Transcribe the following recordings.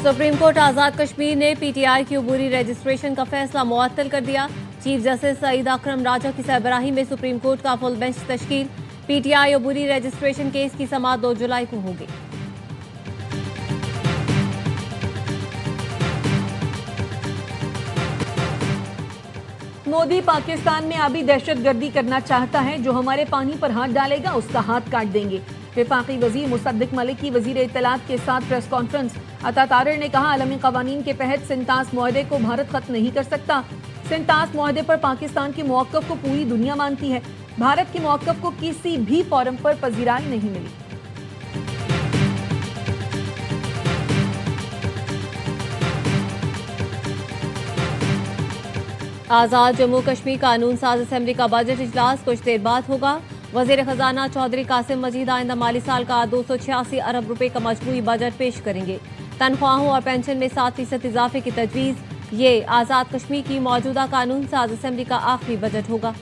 Supreme court आजाद कश्मीर ने PTI की अबूरी registration का फैसला मुअत्तल कर दिया। चीफ जस्टिस सईद अकरम राजा की सरबराही में सुप्रीम कोर्ट का फुल बेंच तश्कील। पीटीआई अबूरी रजिस्ट्रेशन केस की समाअत 2 जुलाई को होगी। मोदी पाकिस्तान में अभी दहशतगर्दी करना चाहता है, जो हमारे पानी पर हाथ डालेगा उसका हाथ काट देंगे। वफाकी वजीर मुसद्दिक मलिक की वजीर इत्तलात के साथ प्रेस कॉन्फ्रेंस। अता तारिर ने कहा, आलमी कवानीन के तहत सिंतास मुआहदे को भारत खत्म नहीं कर सकता। सिंतास मुआहदे पर पाकिस्तान के मौक़िफ़ को पूरी दुनिया मानती है। भारत के मौक़िफ़ को किसी भी फोरम पर पजीराई नहीं मिली। आजाद जम्मू कश्मीर कानून साज असेंबली का बजट इजलास कुछ देर बाद होगा। वजीर खजाना चौधरी कासिम मजीद आइंदा माली साल का 286 अरब रुपए का मजमूई बजट पेश करेंगे। तनख्वाहों और पेंशन में 7% इजाफे की तजवीज़। ये आजाद कश्मीर की मौजूदा कानून साज असेंबली का आखिरी बजट होगा।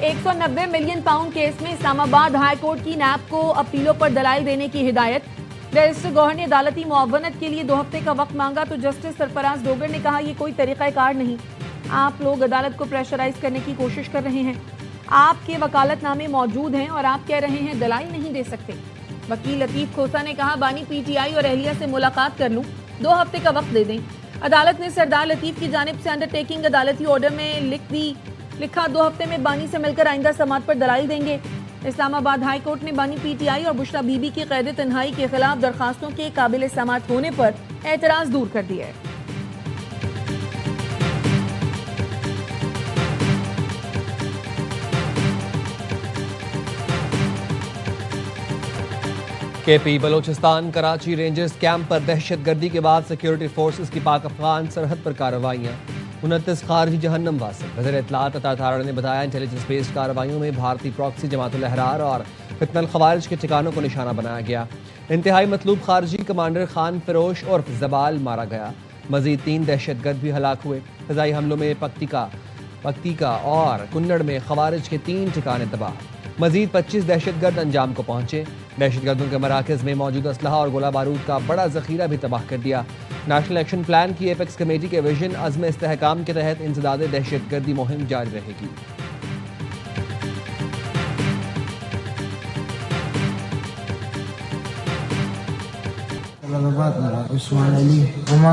£190 मिलियन केस में इस्लामाबाद हाई कोर्ट की नैब को अपीलों पर दलाइल देने की हिदायत। रजिस्टर गौहर ने अदालती मुआवनत के लिए 2 हफ्ते का वक्त मांगा तो जस्टिस सरफराज डोगर ने कहा, यह कोई तरीक़ाकार नहीं। आप लोग अदालत को प्रेशराइज करने की कोशिश कर रहे हैं। आपके वकालतनामे मौजूद हैं और आप कह रहे हैं दलाइल नहीं दे सकते। वकील लतीफ खोसा ने कहा, बानी पीटीआई और अहलिया से मुलाकात कर लूं, 2 हफ्ते का वक्त दे दें। अदालत ने सरदार लतीफ की जानिब से अंडरटेकिंग अदालती ऑर्डर में लिखा 2 हफ्ते में बानी से मिलकर आइंदा समात पर दलाइल देंगे। इस्लामाबाद हाई कोर्ट ने बानी पीटीआई और बुशरा बीबी की कैद तन्हाई के खिलाफ दरखास्तों के काबिल समात होने पर एतराज दूर कर दिया है। KP Balochistan Karachi rangers camp पर दहशतगर्दी के बाद सिक्योरिटी फोर्सेस की पाक अफगान सरहद पर कार्रवाइयां। 29 खारजी जहन्नम वासिल। वज़ीर इत्तलात अता तारिर ने बताया, इंटेलिजेंस बेस्ड कार्रवाइयों में भारतीय प्रॉक्सी जमातुल अहरार और फितनल खवारिज के ठिकानों को निशाना बनाया गया। इंतहाई मतलूब खारजी कमांडर खान फिरोश और जबाल मारा गया। मजीद 3 दहशतगर्द भी हलाक हुए। फ़िज़ाई हमलों में पक्तिका और कुन्नड़ में खवारिज के 3 ठिकाने तबाह। मजीद 25 दहशतगर्द अंजाम को पहुंचे। दहशतगर्दों के मराकज़ में मौजूद असलहा और गोला बारूद का बड़ा ज़ख़ीरा भी तबाह कर दिया। नेशनल एक्शन प्लान की एपेक्स कमेटी के विजन अज़्म इस्तेहकाम के तहत इंसदाद दहशतगर्दी मुहिम जारी रहेगी। उस्मान अली जमा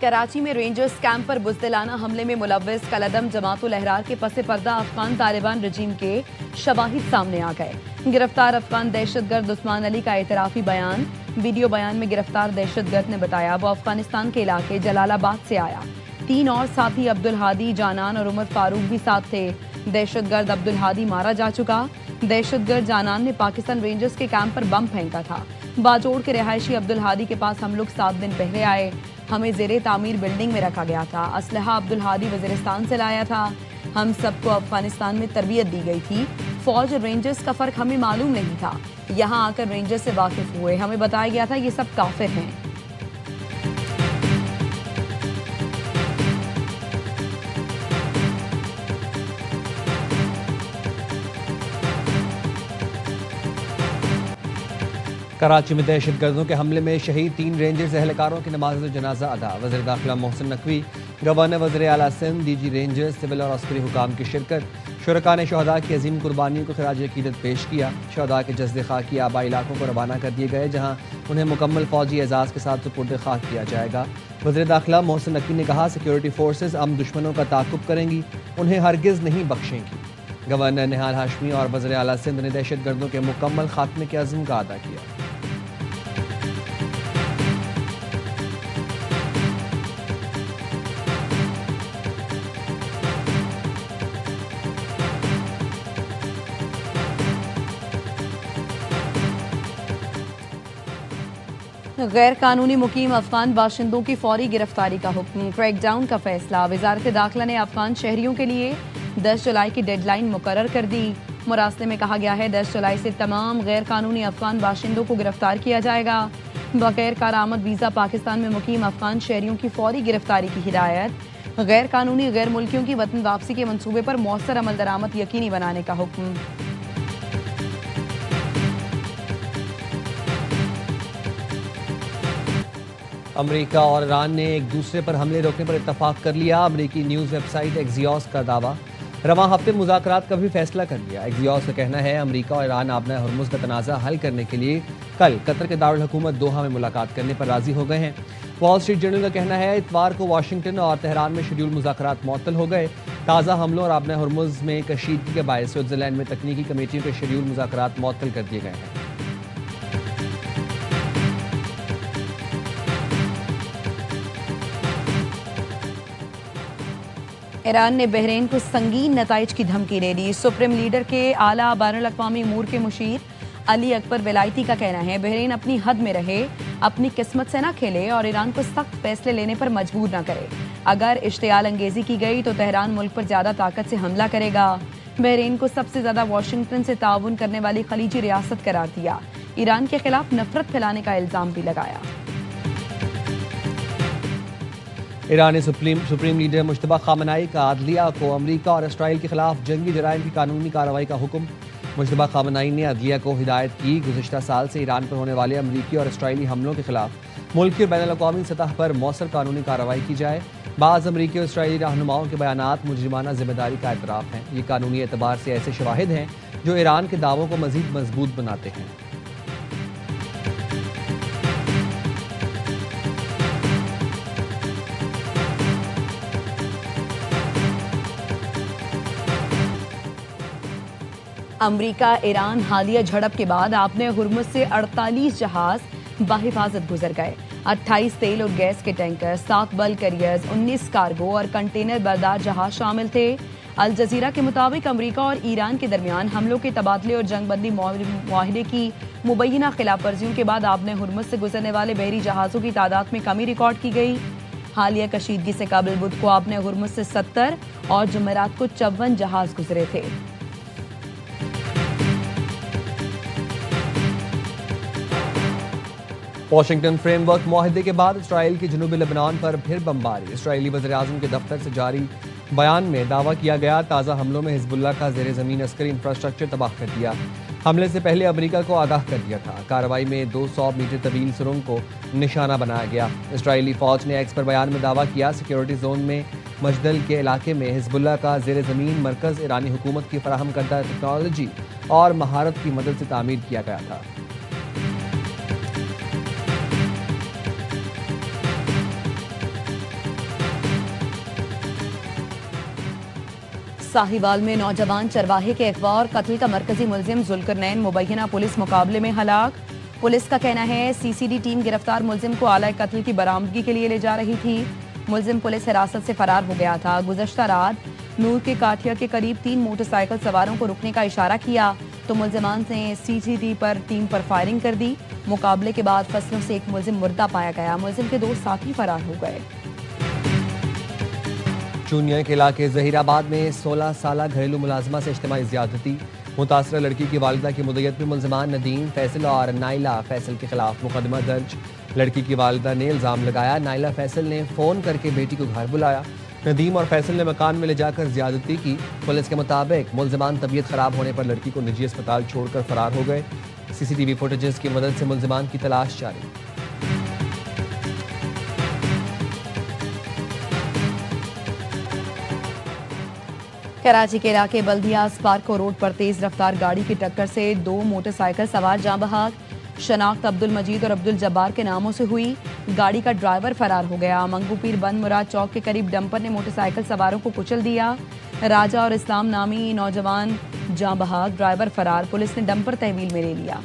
कराची में रेंजर्स कैंप पर बुज़दिलाना हमले में मुलव्विस कलदम जमातुल अहरार के पसे पर्दा अफगान तालिबान रजीम के शवाहिद सामने आ गए। गिरफ्तार अफगान दहशतगर्द उस्मान अली का एतराफ़ी बयान। वीडियो बयान में गिरफ्तार दहशतगर्द ने बताया, वो अफगानिस्तान के इलाके जलालाबाद से आया। 3 और साथी अब्दुल हादी, जानान और उमर फारूक भी साथ थे। दहशतगर्द अब्दुल हादी मारा जा चुका। दहशतगर्द जानान ने पाकिस्तान रेंजर्स के कैंप पर बम फेंका था। बाजोड़ के रिहायशी अब्दुल हादी के पास हम लोग 7 दिन पहले आए। हमें ज़ेरे तामीर बिल्डिंग में रखा गया था। असलहा अब्दुल हादी वज़ीरिस्तान से लाया था। हम सबको अफगानिस्तान में तरबियत दी गई थी। फौज और रेंजर्स का फ़र्क हमें मालूम नहीं था। यहाँ आकर रेंजर्स से वाकिफ़ हुए। हमें बताया गया था ये सब काफिर हैं। कराची में दहशतगर्दों के हमले में शहीद 3 रेंजर्स एहलकारों की नमाज जनाजा अदा। वज़ीर दाखिला मोहसिन नकवी, गवर्नर वज़ीर आला सिंध, डीजी रेंजर्स, सिविल और अस्करी हुकाम की शिरकत। शुरका ने शहदा की अजीम कुर्बानियों को खराज अकीदत पेश किया। शहदा के जज्द खाकी आबाई इलाकों को रवाना कर दिए गए, जहाँ उन्हें मुकम्मल फौजी एजाज़ के साथ सुपुर्द खाक किया जाएगा। वज़ीर दाखिला मोहसिन नकवी ने कहा, सिक्योरिटी फोर्सेज अम दुश्मनों का ताक़ुब करेंगी, उन्हें हरगिज़ नहीं बख्शेंगी। गवर्नर निहाल हाशमी और वज़ीर आला सिंध ने दहशतगर्दों के मुकम्मल खात्मे के अज़्म का अदा किया। गैर कानूनी मुकीम अफगान बाशिंदों की फौरी गिरफ्तारी का हुक्म, क्रैकडाउन का फैसला। वजारत दाखिला ने अफगान शहरियों के लिए 10 जुलाई की डेडलाइन मुकर्रर कर दी। मुरासले में कहा गया है 10 जुलाई से तमाम गैर कानूनी अफगान बाशिंदों को गिरफ्तार किया जाएगा। बगैर कारआमद वीज़ा पाकिस्तान में मुकीम अफगान शहरियों की फौरी गिरफ्तारी की हिदायत। गैर कानूनी गैर मुल्कियों की वतन वापसी के मंसूबे पर मौसर अमल दरामद यकीनी बनाने का हुक्म। अमेरिका और ईरान ने एक दूसरे पर हमले रोकने पर इत्तफाक कर लिया। अमेरिकी न्यूज़ वेबसाइट एक्सियोस का दावा, रवां हफ्ते मुज़ाकरात का भी फैसला कर लिया। एक्सियोस का कहना है अमेरिका और ईरान आबना हुर्मुज़ का तनाज़ा हल करने के लिए कल कतर के दारुल हुकूमत दोहा में मुलाकात करने पर राज़ी हो गए हैं। वॉल स्ट्रीट जर्नल का कहना है इतवार को वाशिंगटन और तेहरान में शेड्यूल मुज़ाकरात मुअत्तल हो गए। ताज़ा हमलों और आबना हुर्मुज़ में कशीदगी के बायस स्विट्ज़रलैंड में तकनीकी कमेटियों के शेड्यूल मुज़ाकरात मुअत्तल कर दिए गए हैं। ईरान ने बहरीन को संगीन नताइज की धमकी दे दी। सुप्रीम लीडर के आला बैनुल-अक़वामी उमूर के मुशीर अली अकबर वेलायती का कहना है बहरीन अपनी हद में रहे, अपनी किस्मत से ना खेले और ईरान को सख्त फैसले लेने पर मजबूर ना करे। अगर इश्तियाल अंगेजी की गई तो तेहरान मुल्क पर ज़्यादा ताकत से हमला करेगा। बहरीन को सबसे ज़्यादा वाशिंगटन से ताउन करने वाली खलीजी रियासत करार दिया। ईरान के खिलाफ नफरत फैलाने का इल्ज़ाम भी लगाया। ईरानी सुप्रीम लीडर मुश्तबा खामनाई का अदलिया को अमेरिका और इसराइल के खिलाफ जंगी जराइम की कानूनी कार्रवाई का हुक्म। मुश्तबा खामनाई ने अदलिया को हिदायत की गुज़िश्ता साल से ईरान पर होने वाले अमरीकी और इसराइली हमलों के खिलाफ मुल्की और बैनुल-अक़वामी सतह पर मौसर कानूनी कार्रवाई की जाए। बाज़ अमरीकी और इसराइली रहनुमाओं के बयानात मुजरिमाना जिम्मेदारी का एतराफ़ हैं। ये कानूनी एतबार से ऐसे शवाहिद हैं जो ईरान के दावों को मज़ीद मजबूत बनाते हैं। अमरीका ईरान हालिया झड़प के बाद आपने हुर्मुज़ से 48 जहाज बाहिफाजत गुजर गए। 28 तेल और गैस के टैंकर, 7 बल्क कैरियर्स, 19 कार्गो और कंटेनर बरदार जहाज शामिल थे। अल जजीरा के मुताबिक अमरीका और ईरान के दरमियान हमलों के तबादले और जंगबंदी मुआहदे की मुबैना खिलाफ वर्जियों के बाद आपने हुर्मुज़ से गुजरने वाले बहरी जहाज़ों की तादाद में कमी रिकॉर्ड की गई। हालिया कशीदगी से कबल बुध को आपने हुर्मुज़ से 70 और जुमेरात को 54 जहाज गुजरे थे। वाशिंगटन फ्रेमवर्क मुआहदे के बाद इसराइल के जनूबी लेबनान पर फिर बमबारी। इसराइली वज़ीर-ए-आज़म के दफ्तर से जारी बयान में दावा किया गया ताज़ा हमलों में हिजबुल्लाह का ज़ेर ज़मीन अस्करी इंफ्रास्ट्रक्चर तबाह कर दिया। हमले से पहले अमेरिका को आगाह कर दिया था। कार्रवाई में 200 मीटर तवील सुरंग को निशाना बनाया गया। इसराइली फ़ौज ने एक्स पर बयान में दावा किया सिक्योरिटी जोन में मजदल के इलाके में हिजबुल्लाह का ज़ेर ज़मीन मरकज़ ईरानी हुकूमत की फराहम करदा टेक्नोलॉजी और महारत की मदद से तामीर किया गया था। साहिवाल में नौजवान चरवाहे के अगवा और कत्ल का मरकजी मुलजिम जुल्करनैन मुबैना पुलिस मुकाबले में हलाक। पुलिस का कहना है सीसीडी टीम गिरफ्तार मुलजिम को आला कत्ल की बरामदगी के लिए ले जा रही थी। मुलजिम पुलिस हिरासत से फरार हो गया था। गुज़श्ता रात नूर के काठिया के करीब 3 मोटरसाइकिल सवारों को रुकने का इशारा किया तो मुलजिमान ने सीसीडी पर टीम पर फायरिंग कर दी। मुकाबले के बाद फसलों से एक मुलजिम मुर्दा पाया गया। मुलजिम के 2 साथी फरार हो गए। चूनिया के इलाके जहीराबाद में 16 साल घरेलू मुलाजमा से इज्तिमाई ज़्यादती। मुतासरा लड़की की वालिदा की मुद्दत में मुलजमान नदीम फैसल और नाइला फैसल के खिलाफ मुकदमा दर्ज। लड़की की वालिदा ने इल्ज़ाम लगाया नाइला फैसल ने फ़ोन करके बेटी को घर बुलाया। नदीम और फैसल ने मकान में ले जाकर ज़्यादती की। पुलिस के मुताबिक मुलजमान तबीयत ख़राब होने पर लड़की को निजी अस्पताल छोड़कर फरार हो गए। सीसीटीवी फुटेजेस की मदद से मुलजमान की तलाश जारी। कराची के इलाके बल्दियास पार्को रोड पर तेज रफ्तार गाड़ी की टक्कर से 2 मोटरसाइकिल सवार जाँ बहाक। शनाख्त अब्दुल मजीद और अब्दुल जब्बार के नामों से हुई। गाड़ी का ड्राइवर फरार हो गया। मंगूपीर बंद मुराद चौक के करीब डंपर ने मोटरसाइकिल सवारों को कुचल दिया। राजा और इस्लाम नामी नौजवान जाँ बहाक, ड्राइवर फरार। पुलिस ने डंपर तहवील में ले लिया।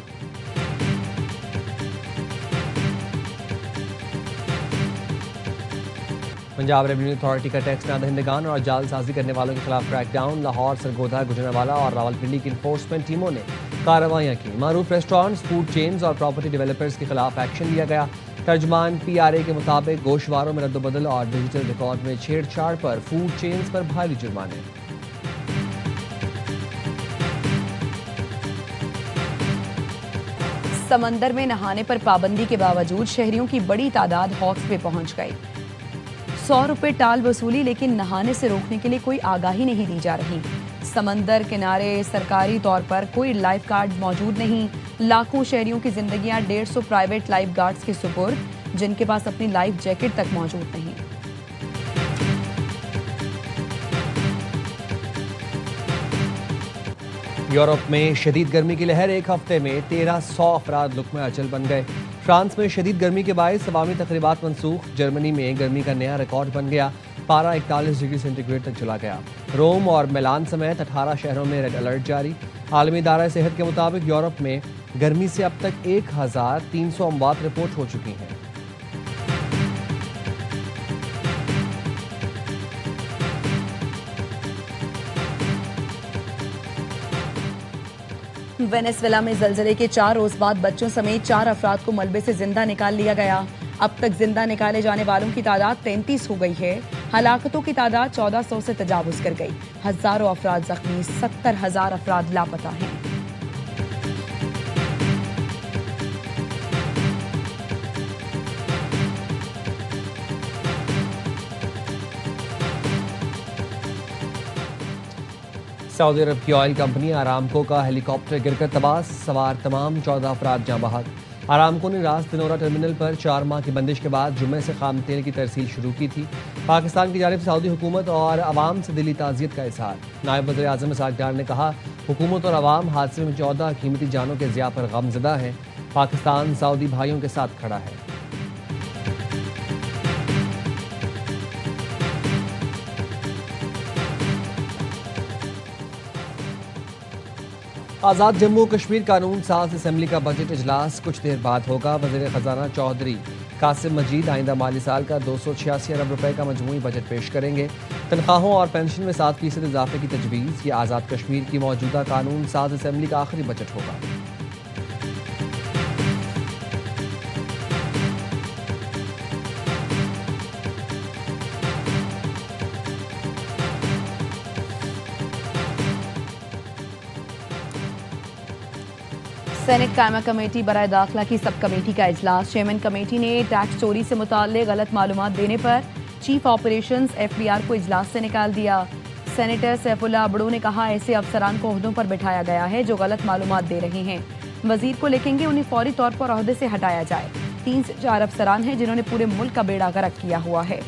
पंजाब रेवेन्यू अथॉरिटी का टैक्स ना दहिंदगान और जालसाजी करने वालों के खिलाफ क्रैकडाउन। लाहौर, सरगोधा, गुजरांवाला और रावलपिंडी की इन्फोर्समेंट टीमों ने कार्रवाइयाँ की। मारूफ रेस्टोरेंट्स, फूड चेन्स और प्रॉपर्टी डेवलपर्स के खिलाफ एक्शन लिया गया। तर्जमान PRA के मुताबिक गोशवारों में रद्दबदल और डिजिटल रिकॉर्ड में छेड़छाड़ पर फूड चेन्स पर भारी जुर्माने। समंदर में नहाने पर पाबंदी के बावजूद शहरियों की बड़ी तादाद हॉक्स पे पहुंच गई। 100 रुपए टाल वसूली, लेकिन नहाने से रोकने के लिए कोई आगाही नहीं दी जा रही। समंदर किनारे सरकारी तौर पर कोई लाइफ गार्ड मौजूद नहीं। लाखों शहरियों की जिंदगियां 150 प्राइवेट लाइफ गार्ड्स के सुपुर्द, जिनके पास अपनी लाइफ जैकेट तक मौजूद नहीं। यूरोप में शदीद गर्मी की लहर, एक हफ्ते में 1300 अफराद लुक़्मे अचल बन गए। फ्रांस में शदीद गर्मी के बायस अवामी तकरीबात मनसूख। जर्मनी में गर्मी का नया रिकॉर्ड बन गया, पारा 41 डिग्री सेंटीग्रेड तक चला गया। रोम और मिलान समेत 18 शहरों में रेड अलर्ट जारी। आलमी इदारा सेहत के मुताबिक यूरोप में गर्मी से अब तक 1300 अमवात रिपोर्ट हो चुकी हैं। वेनेजुएला में जलजले के 4 रोज बाद बच्चों समेत 4 अफराद को मलबे से जिंदा निकाल लिया गया। अब तक जिंदा निकाले जाने वालों की तादाद 33 हो गई है। हलाकतों की तादाद 1400 से तजावुज कर गई। हजारों अफराद जख्मी, 70,000 अफराद लापता हैं। सऊदी अरब की ऑयल कंपनी आरामको का हेलीकॉप्टर गिरकर तबाह, सवार तमाम 14 अफराद जाँ बहक। आरामको ने रास दिनोरा टर्मिनल पर 4 माह की बंदिश के बाद जुम्मे से खाम तेल की तरसील शुरू की थी। पाकिस्तान की जानिब से सऊदी हुकूमत और अवाम से दिली ताज़ियत का इजहार। नायब वज़ीर आज़म इसाक डार ने कहा, हुकूमत और अवाम हादसे में 14 कीमती जानों के ज़िया पर गमज़दा है। पाकिस्तान सऊदी भाइयों के साथ खड़ा है। आज़ाद जम्मू कश्मीर कानून साज असम्बली का बजट इजलास कुछ देर बाद होगा। वज़ीर ख़जाना चौधरी कासिम मजीद आइंदा माली साल का 286 अरब रुपए का मजमूई बजट पेश करेंगे। तनख्वाहों और पेंशन में 7% इजाफे की तजवीज़। ये आज़ाद कश्मीर की मौजूदा कानून साज असम्बली का आखिरी बजट होगा। 'सेनेट कायमा कमेटी बराए दाखिला की सब कमेटी का इजलास। चेयरमैन कमेटी ने टैक्स चोरी से मुताल्लिक गलत मालूमात देने पर चीफ ऑपरेशंस FBR को इजलास से निकाल दिया। सेनेटर सैफुल्लाह अबड़ू ने कहा, ऐसे अफसरान को ओहदों पर बिठाया गया है जो गलत मालूमात दे रहे हैं। वजीर को लिखेंगे उन्हें फौरी तौर पर ओहदे से हटाया जाए। 3 से 4 अफसरान हैं जिन्होंने पूरे मुल्क का बेड़ा गर्क किया हुआ है।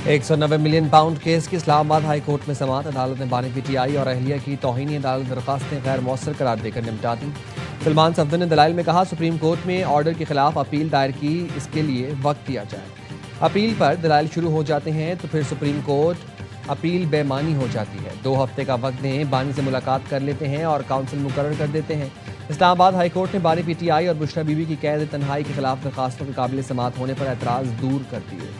£190 मिलियन केस की इस्लामाबाद हाई कोर्ट में समाअत। अदालत ने बानी PTI और अहलिया की तौहीनी अदालत दरख्वास्तें गैर मौसर करार देकर निपटा दी। सलमान सफदर ने दलाइल में कहा, सुप्रीम कोर्ट में ऑर्डर के खिलाफ अपील दायर की, इसके लिए वक्त दिया जाए। अपील पर दलाइल शुरू हो जाते हैं तो फिर सुप्रीम कोर्ट अपील बेमानी हो जाती है। 2 हफ्ते का वक्त दें, बानी से मुलाकात कर लेते हैं और काउंसिल मुकर्रर कर देते हैं। इस्लामाबाद हाई कोर्ट ने बानी PTI और बुशरा बीबी की कैद तन्हाई के खिलाफ दरखास्तों के काबिल समाअत होने पर एतराज़ दूर कर दिए।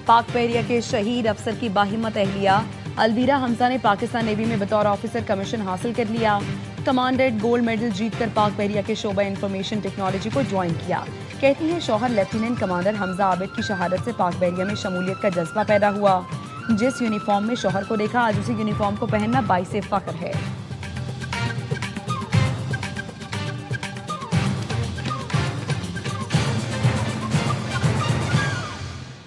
पाक बहरिया के शहीद अफसर की बाहिम्मत अहलिया अलवीरा हमजा ने पाकिस्तान नेवी में बतौर ऑफिसर कमीशन हासिल कर लिया। कमांडेंट गोल्ड मेडल जीतकर पाक बहरिया के शोबा इंफॉर्मेशन टेक्नोलॉजी को ज्वाइन किया। कहती है, शौहर लेफ्टिनेंट कमांडर हमजा आबिद की शहादत से पाक बहरिया में शमूलियत का जज्बा पैदा हुआ। जिस यूनिफॉर्म में शौहर को देखा, आज उसी यूनिफॉर्म को पहनना बाइसे फख्र है।